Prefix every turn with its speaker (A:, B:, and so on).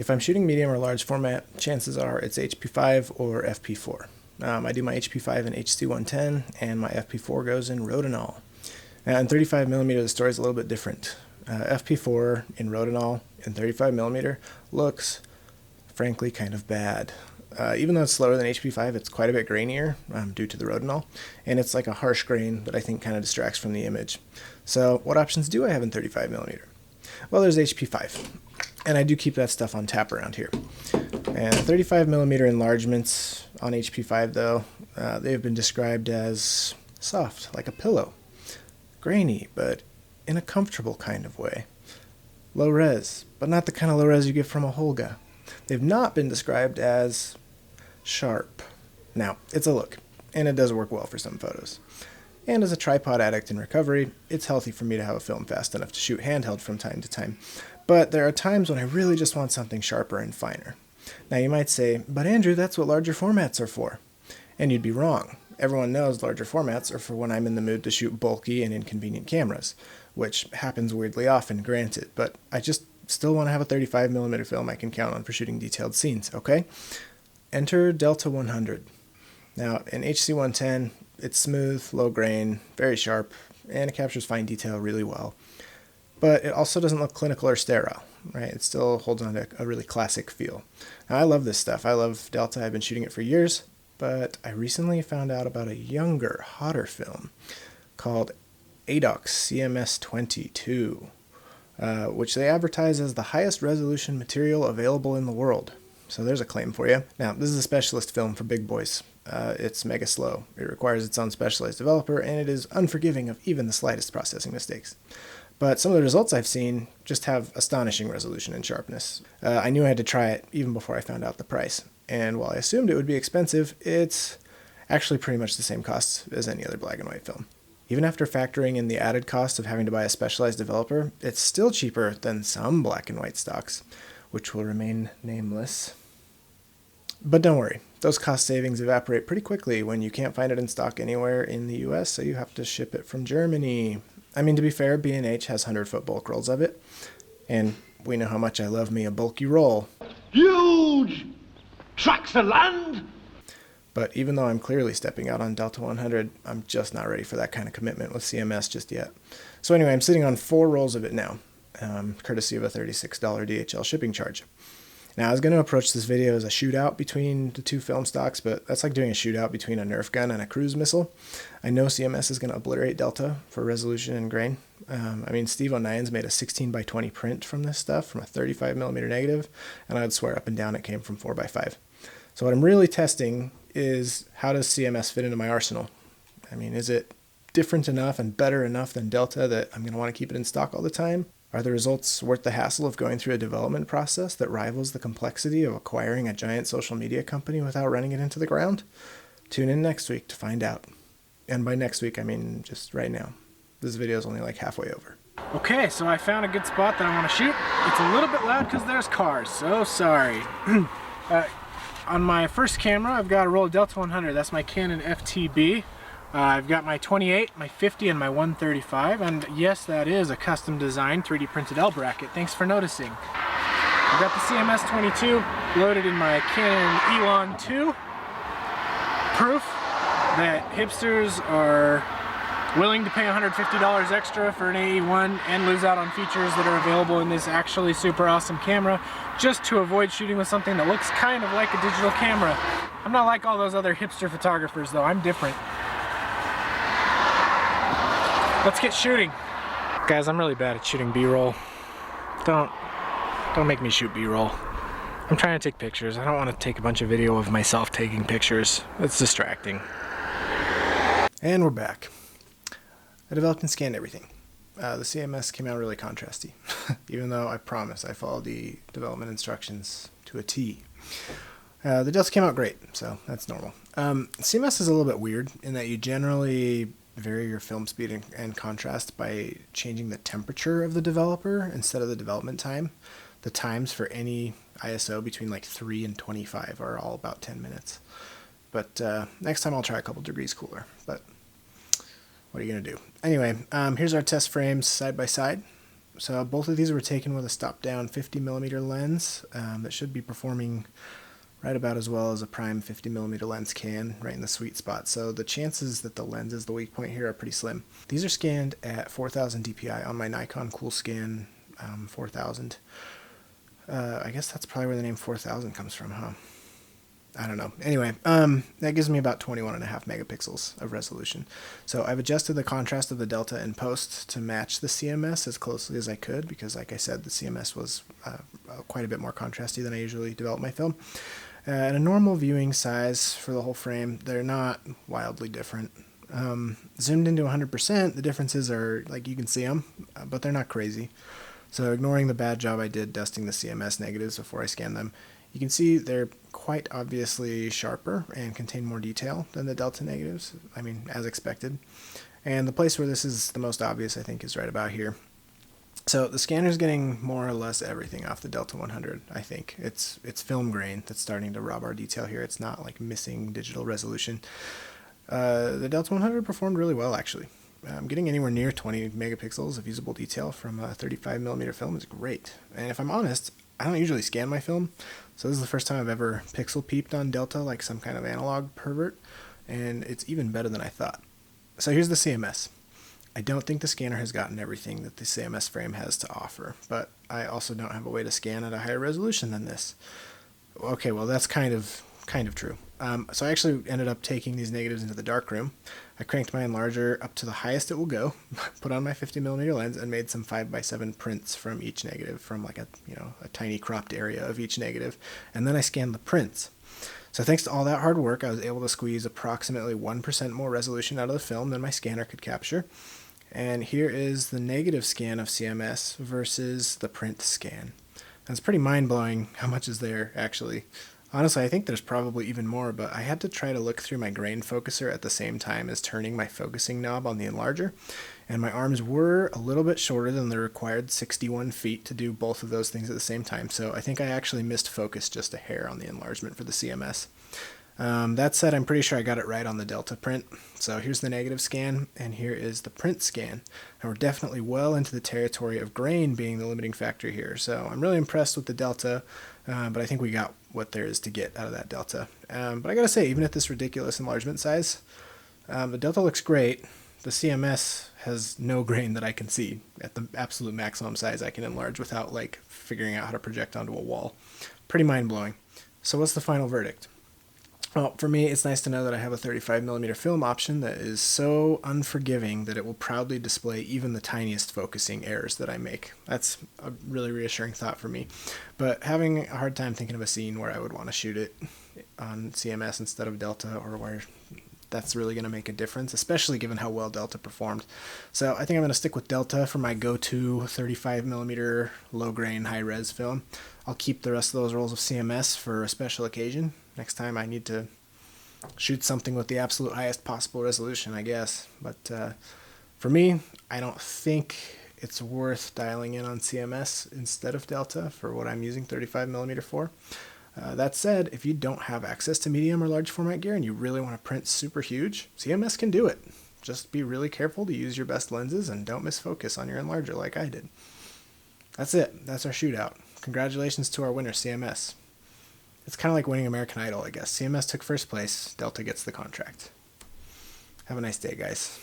A: If I'm shooting medium or large format, chances are it's HP5 or FP4. I do my HP5 in HC110, and my FP4 goes in Rodinal. Now, in 35mm, the story is a little bit different. FP4 in Rodinal in 35mm looks, frankly, kind of bad. Even though it's slower than HP5, it's quite a bit grainier due to the Rodinal, and it's like a harsh grain that I think kind of distracts from the image. So what options do I have in 35mm? Well, there's HP5, and I do keep that stuff on tap around here. And 35mm enlargements on HP5, though, they have been described as soft, like a pillow, grainy, but in a comfortable kind of way. Low res, but not the kind of low res you get from a Holga. They've not been described as sharp. Now, it's a look, and it does work well for some photos. And as a tripod addict in recovery, it's healthy for me to have a film fast enough to shoot handheld from time to time. But there are times when I really just want something sharper and finer. Now you might say, but Andrew, that's what larger formats are for. And you'd be wrong. Everyone knows larger formats are for when I'm in the mood to shoot bulky and inconvenient cameras, which happens weirdly often, granted, but I just still want to have a 35mm film I can count on for shooting detailed scenes, okay? Enter Delta 100. Now, in HC110, it's smooth, low grain, very sharp, and it captures fine detail really well. But it also doesn't look clinical or sterile, right? It still holds on to a really classic feel. Now, I love this stuff. I love Delta. I've been shooting it for years, but I recently found out about a younger, hotter film called Adox CMS 22, which they advertise as the highest resolution material available in the world. So there's a claim for you. Now, this is a specialist film for big boys. It's mega slow. It requires its own specialized developer, and it is unforgiving of even the slightest processing mistakes. But some of the results I've seen just have astonishing resolution and sharpness. I knew I had to try it even before I found out the price. And while I assumed it would be expensive, it's actually pretty much the same cost as any other black and white film. Even after factoring in the added cost of having to buy a specialized developer, it's still cheaper than some black and white stocks, which will remain nameless. But don't worry, those cost savings evaporate pretty quickly when you can't find it in stock anywhere in the US, so you have to ship it from Germany. I mean, to be fair, B&H has 100-foot bulk rolls of it, and we know how much I love me a bulky roll.
B: Huge tracts of land!
A: But even though I'm clearly stepping out on Delta 100, I'm just not ready for that kind of commitment with CMS just yet. So anyway, I'm sitting on 4 rolls of it now, courtesy of a $36 DHL shipping charge. Now, I was going to approach this video as a shootout between the two film stocks, but that's like doing a shootout between a Nerf gun and a cruise missile. I know CMS is going to obliterate Delta for resolution and grain. Steve O'Nien's made a 16x20 print from this stuff, from a 35mm negative, and I'd swear up and down it came from 4x5. So what I'm really testing is, how does CMS fit into my arsenal? I mean, is it different enough and better enough than Delta that I'm going to want to keep it in stock all the time? Are the results worth the hassle of going through a development process that rivals the complexity of acquiring a giant social media company without running it into the ground? Tune in next week to find out. And by next week, I mean just right now. This video is only like halfway over.
C: Okay, so I found a good spot that I want to shoot. It's a little bit loud because there's cars, so sorry. On my first camera, I've got a roll of Delta 100. That's my Canon FTB. I've got my 28, my 50, and my 135, and yes, that is a custom designed 3D printed L bracket. Thanks for noticing. I've got the CMS 22 loaded in my Canon Elon 2. Proof that hipsters are willing to pay $150 extra for an AE1 and lose out on features that are available in this actually super awesome camera just to avoid shooting with something that looks kind of like a digital camera. I'm not like all those other hipster photographers though, I'm different. Let's get shooting. Guys, I'm really bad at shooting B-roll. Don't make me shoot B-roll. I'm trying to take pictures. I don't want to take a bunch of video of myself taking pictures. It's distracting.
A: And we're back. I developed and scanned everything. The CMS came out really contrasty, even though I promise I followed the development instructions to a T. The Delta came out great, so that's normal. CMS is a little bit weird in that you generally vary your film speed and contrast by changing the temperature of the developer instead of the development time. The times for any ISO between like 3 and 25 are all about 10 minutes. But next time I'll try a couple degrees cooler, but what are you going to do? Anyway, here's our test frames side by side. So both of these were taken with a stop-down 50mm lens that should be performing right about as well as a prime 50mm lens can, right in the sweet spot. So the chances that the lens is the weak point here are pretty slim. These are scanned at 4000 dpi on my Nikon Coolscan 4000. I guess that's probably where the name 4000 comes from, huh? I don't know. Anyway, that gives me about 21.5 megapixels of resolution. So I've adjusted the contrast of the Delta in post to match the CMS as closely as I could, because like I said, the CMS was quite a bit more contrasty than I usually develop my film. At a normal viewing size for the whole frame, they're not wildly different. Zoomed into 100%, the differences are, like, you can see them, but they're not crazy. So ignoring the bad job I did dusting the CMS negatives before I scanned them, you can see they're quite obviously sharper and contain more detail than the Delta negatives, I mean, as expected. And the place where this is the most obvious, I think, is right about here. So the scanner's getting more or less everything off the Delta 100, I think. It's film grain that's starting to rob our detail here. It's not like missing digital resolution. The Delta 100 performed really well, actually. Getting anywhere near 20 megapixels of usable detail from a 35mm film is great. And if I'm honest, I don't usually scan my film, so this is the first time I've ever pixel peeped on Delta like some kind of analog pervert, and it's even better than I thought. So here's the CMS. I don't think the scanner has gotten everything that the CMS frame has to offer, but I also don't have a way to scan at a higher resolution than this. Okay, well that's kind of true. So I actually ended up taking these negatives into the darkroom. I cranked my enlarger up to the highest it will go, put on my 50mm lens, and made some 5x7 prints from each negative, from like a tiny cropped area of each negative, and then I scanned the prints. So thanks to all that hard work, I was able to squeeze approximately 1% more resolution out of the film than my scanner could capture. And here is the negative scan of CMS versus the print scan. And it's pretty mind-blowing how much is there, actually. Honestly, I think there's probably even more, but I had to try to look through my grain focuser at the same time as turning my focusing knob on the enlarger, and my arms were a little bit shorter than the required 61 feet to do both of those things at the same time, so I think I actually missed focus just a hair on the enlargement for the CMS. That said, I'm pretty sure I got it right on the Delta print. So here's the negative scan, and here is the print scan. And we're definitely well into the territory of grain being the limiting factor here. So I'm really impressed with the Delta, but I think we got what there is to get out of that Delta. But I gotta say, even at this ridiculous enlargement size, the Delta looks great. The CMS has no grain that I can see at the absolute maximum size I can enlarge without like figuring out how to project onto a wall. Pretty mind-blowing. So what's the final verdict? Well, for me, it's nice to know that I have a 35mm film option that is so unforgiving that it will proudly display even the tiniest focusing errors that I make. That's a really reassuring thought for me. But having a hard time thinking of a scene where I would want to shoot it on CMS instead of Delta, or where that's really going to make a difference, especially given how well Delta performed. So I think I'm going to stick with Delta for my go-to 35mm low-grain, high-res film. I'll keep the rest of those rolls of CMS for a special occasion. Next time I need to shoot something with the absolute highest possible resolution, I guess. But for me, I don't think it's worth dialing in on CMS instead of Delta for what I'm using 35mm for. That said, if you don't have access to medium or large format gear and you really want to print super huge, CMS can do it. Just be really careful to use your best lenses and don't miss focus on your enlarger like I did. That's it. That's our shootout. Congratulations to our winner, CMS. It's kind of like winning American Idol, I guess. CMS took first place, Delta gets the contract. Have a nice day, guys.